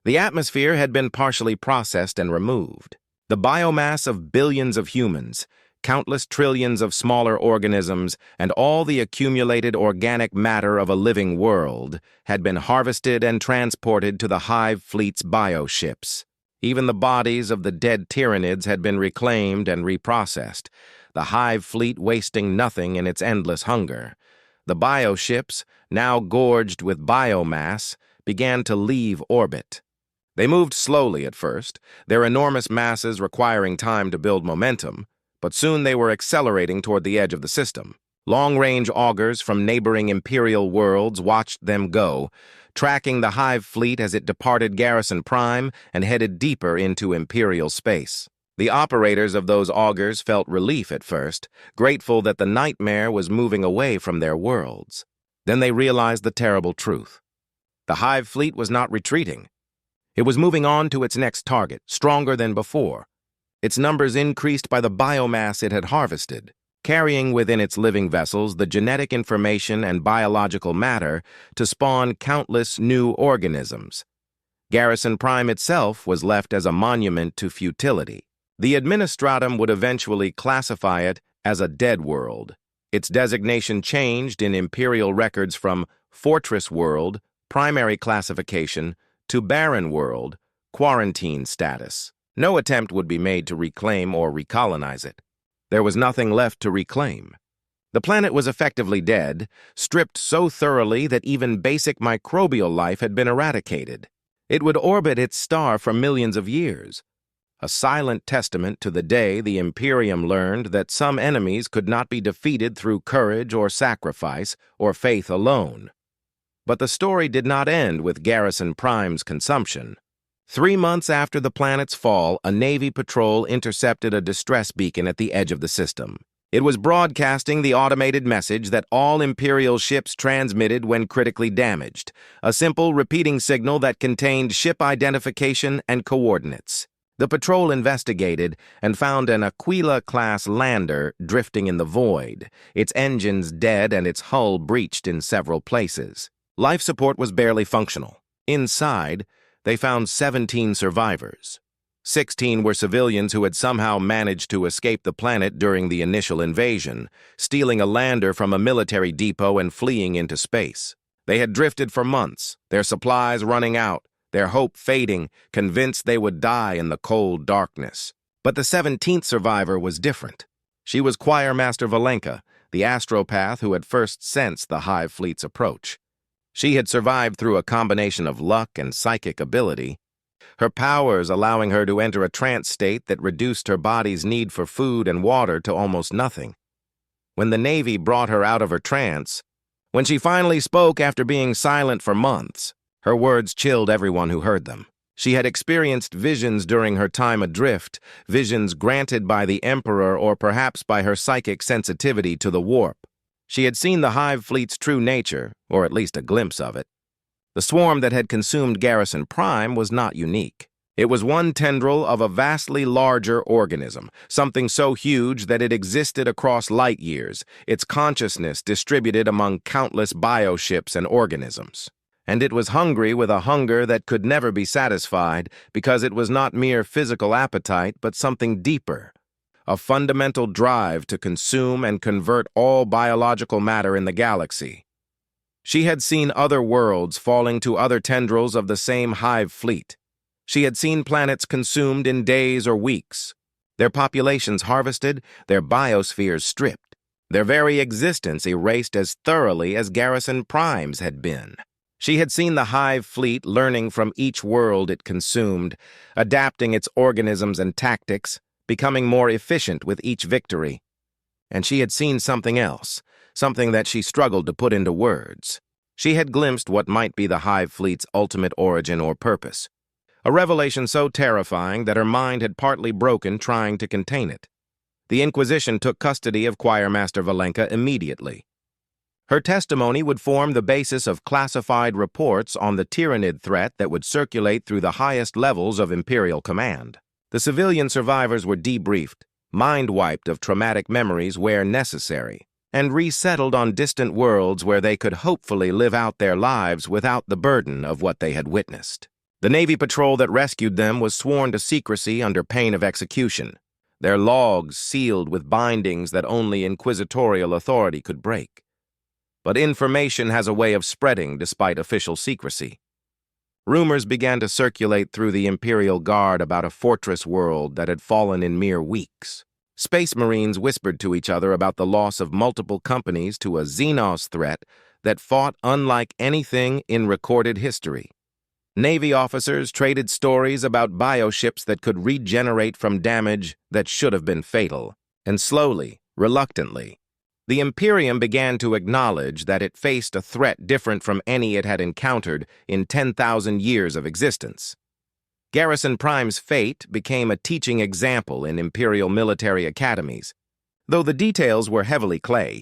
The atmosphere had been partially processed and removed. The biomass of billions of humans, countless trillions of smaller organisms, and all the accumulated organic matter of a living world had been harvested and transported to the Hive Fleet's bioships. Even the bodies of the dead Tyranids had been reclaimed and reprocessed, the Hive Fleet wasting nothing in its endless hunger. The bioships, now gorged with biomass, began to leave orbit. They moved slowly at first, their enormous masses requiring time to build momentum, but soon they were accelerating toward the edge of the system. Long-range augurs from neighboring Imperial worlds watched them go, tracking the Hive Fleet as it departed Garrison Prime and headed deeper into Imperial space. The operators of those augurs felt relief at first, grateful that the nightmare was moving away from their worlds. Then they realized the terrible truth. The Hive Fleet was not retreating. It was moving on to its next target, stronger than before. Its numbers increased by the biomass it had harvested, carrying within its living vessels the genetic information and biological matter to spawn countless new organisms. Garrison Prime itself was left as a monument to futility. The Administratum would eventually classify it as a dead world. Its designation changed in Imperial records from Fortress World, primary classification, to Barren World, quarantine status. No attempt would be made to reclaim or recolonize it. There was nothing left to reclaim. The planet was effectively dead, stripped so thoroughly that even basic microbial life had been eradicated. It would orbit its star for millions of years, a silent testament to the day the Imperium learned that some enemies could not be defeated through courage or sacrifice or faith alone. But the story did not end with Garrison Prime's consumption. 3 months after the planet's fall, a Navy patrol intercepted a distress beacon at the edge of the system. It was broadcasting the automated message that all Imperial ships transmitted when critically damaged, a simple repeating signal that contained ship identification and coordinates. The patrol investigated and found an Aquila-class lander drifting in the void, its engines dead and its hull breached in several places. Life support was barely functional. Inside, they found 17 survivors. 16 were civilians who had somehow managed to escape the planet during the initial invasion, stealing a lander from a military depot and fleeing into space. They had drifted for months, their supplies running out, their hope fading, convinced they would die in the cold darkness. But the 17th survivor was different. She was Choir Master Valenka, the astropath who had first sensed the Hive Fleet's approach. She had survived through a combination of luck and psychic ability, her powers allowing her to enter a trance state that reduced her body's need for food and water to almost nothing. When the Navy brought her out of her trance, when she finally spoke after being silent for months, her words chilled everyone who heard them. She had experienced visions during her time adrift, visions granted by the Emperor or perhaps by her psychic sensitivity to the warp. She had seen the Hive Fleet's true nature, or at least a glimpse of it. The swarm that had consumed Garrison Prime was not unique. It was one tendril of a vastly larger organism, something so huge that it existed across light years, its consciousness distributed among countless bioships and organisms. And it was hungry with a hunger that could never be satisfied because it was not mere physical appetite but something deeper, a fundamental drive to consume and convert all biological matter in the galaxy. She had seen other worlds falling to other tendrils of the same hive fleet. She had seen planets consumed in days or weeks, their populations harvested, their biospheres stripped, their very existence erased as thoroughly as Garrison Prime's had been. She had seen the hive fleet learning from each world it consumed, adapting its organisms and tactics, becoming more efficient with each victory. And she had seen something else, something that she struggled to put into words. She had glimpsed what might be the hive fleet's ultimate origin or purpose, a revelation so terrifying that her mind had partly broken trying to contain it. The Inquisition took custody of Choirmaster Valenka immediately. Her testimony would form the basis of classified reports on the Tyranid threat that would circulate through the highest levels of Imperial command. The civilian survivors were debriefed, mind-wiped of traumatic memories where necessary, and resettled on distant worlds where they could hopefully live out their lives without the burden of what they had witnessed. The Navy patrol that rescued them was sworn to secrecy under pain of execution, their logs sealed with bindings that only inquisitorial authority could break. But information has a way of spreading despite official secrecy. Rumors began to circulate through the Imperial Guard about a fortress world that had fallen in mere weeks. Space Marines whispered to each other about the loss of multiple companies to a Xenos threat that fought unlike anything in recorded history. Navy officers traded stories about bioships that could regenerate from damage that should have been fatal. And slowly, reluctantly, the Imperium began to acknowledge that it faced a threat different from any it had encountered in 10,000 years of existence. Garrison Prime's fate became a teaching example in Imperial military academies, though the details were heavily clay.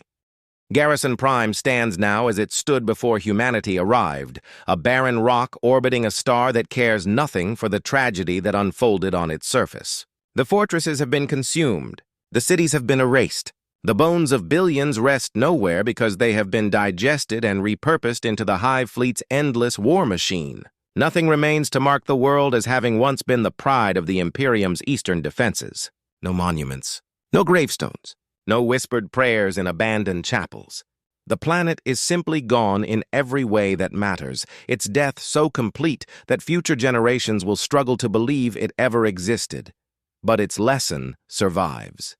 Garrison Prime stands now as it stood before humanity arrived, a barren rock orbiting a star that cares nothing for the tragedy that unfolded on its surface. The fortresses have been consumed, the cities have been erased. The bones of billions rest nowhere because they have been digested and repurposed into the Hive Fleet's endless war machine. Nothing remains to mark the world as having once been the pride of the Imperium's eastern defenses. No monuments, no gravestones, no whispered prayers in abandoned chapels. The planet is simply gone in every way that matters, its death so complete that future generations will struggle to believe it ever existed. But its lesson survives.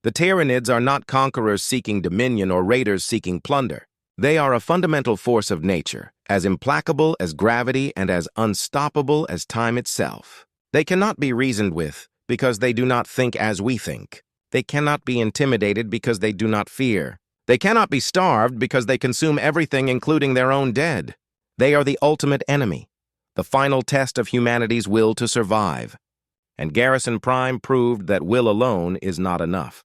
The Tyranids are not conquerors seeking dominion or raiders seeking plunder. They are a fundamental force of nature, as implacable as gravity and as unstoppable as time itself. They cannot be reasoned with because they do not think as we think. They cannot be intimidated because they do not fear. They cannot be starved because they consume everything including their own dead. They are the ultimate enemy, the final test of humanity's will to survive. And Garrison Prime proved that will alone is not enough.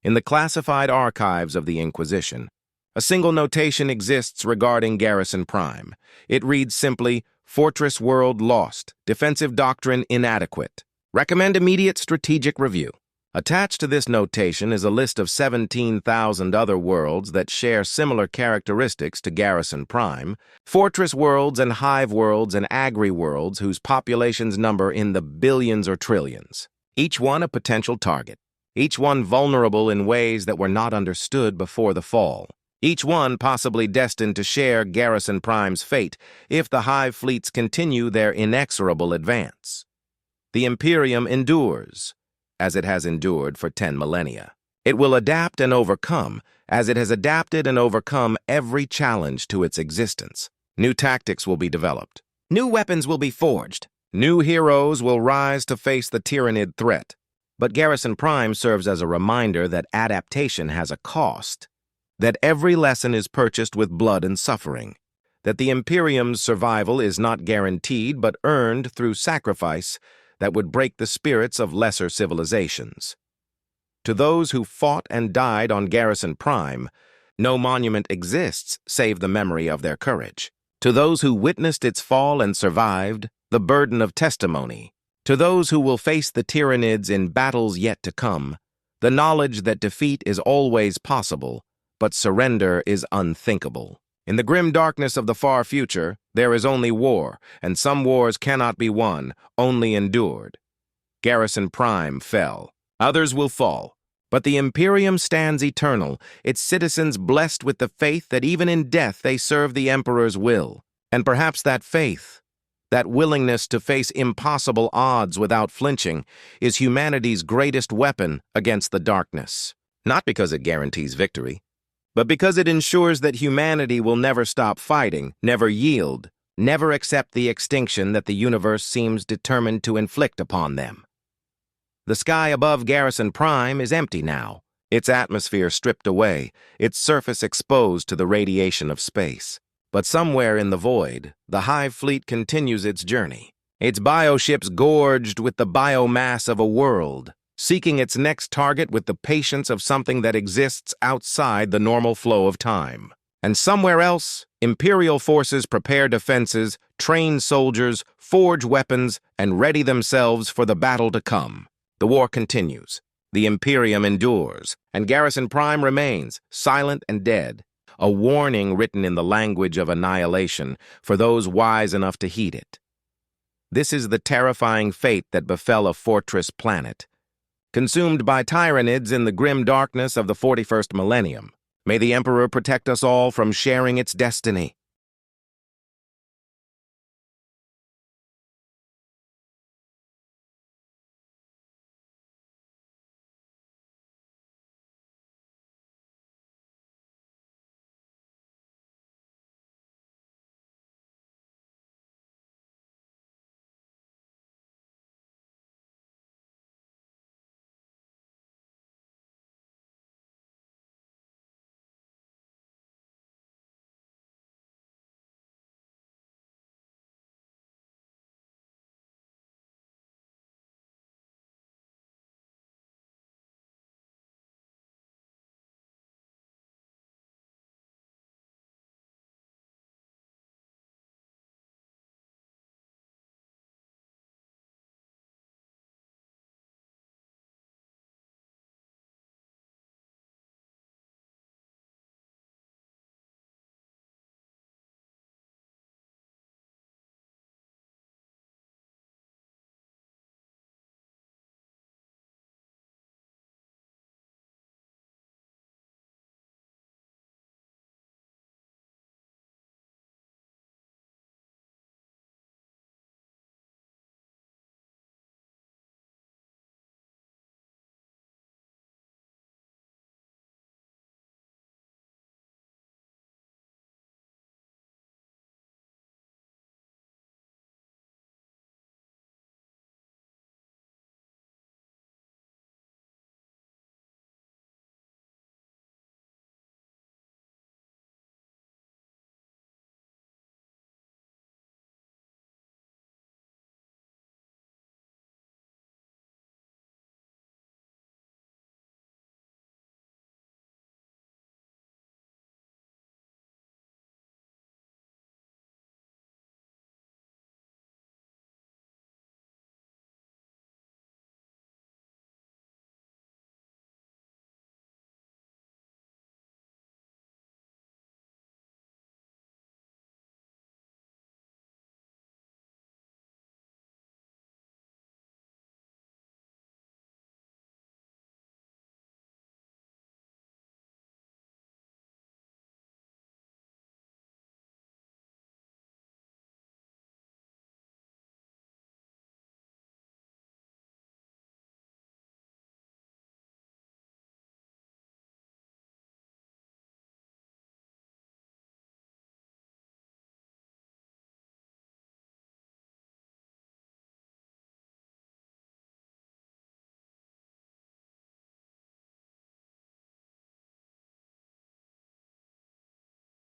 In the classified archives of the Inquisition, a single notation exists regarding Garrison Prime. It reads simply, "Fortress world lost. Defensive doctrine inadequate. Recommend immediate strategic review." Attached to this notation is a list of 17,000 other worlds that share similar characteristics to Garrison Prime, fortress worlds and hive worlds and agri-worlds whose populations number in the billions or trillions. Each one a potential target. Each one vulnerable in ways that were not understood before the fall. Each one possibly destined to share Garrison Prime's fate if the Hive fleets continue their inexorable advance. The Imperium endures, as it has endured for 10 millennia. It will adapt and overcome, as it has adapted and overcome every challenge to its existence. New tactics will be developed. New weapons will be forged. New heroes will rise to face the Tyranid threat. But Garrison Prime serves as a reminder that adaptation has a cost, that every lesson is purchased with blood and suffering, that the Imperium's survival is not guaranteed but earned through sacrifice that would break the spirits of lesser civilizations. To those who fought and died on Garrison Prime, no monument exists save the memory of their courage. To those who witnessed its fall and survived, the burden of testimony. To those who will face the Tyranids in battles yet to come, the knowledge that defeat is always possible, but surrender is unthinkable. In the grim darkness of the far future, there is only war, and some wars cannot be won, only endured. Garrison Prime fell. Others will fall. But the Imperium stands eternal, its citizens blessed with the faith that even in death they serve the Emperor's will. And perhaps that faith, that willingness to face impossible odds without flinching, is humanity's greatest weapon against the darkness. Not because it guarantees victory, but because it ensures that humanity will never stop fighting, never yield, never accept the extinction that the universe seems determined to inflict upon them. The sky above Garrison Prime is empty now, its atmosphere stripped away, its surface exposed to the radiation of space. But somewhere in the void, the Hive fleet continues its journey, its bioships gorged with the biomass of a world, seeking its next target with the patience of something that exists outside the normal flow of time. And somewhere else, Imperial forces prepare defenses, train soldiers, forge weapons, and ready themselves for the battle to come. The war continues, the Imperium endures, and Garrison Prime remains, silent and dead, a warning written in the language of annihilation for those wise enough to heed it. This is the terrifying fate that befell a fortress planet, consumed by Tyranids in the grim darkness of the 41st millennium. May the Emperor protect us all from sharing its destiny.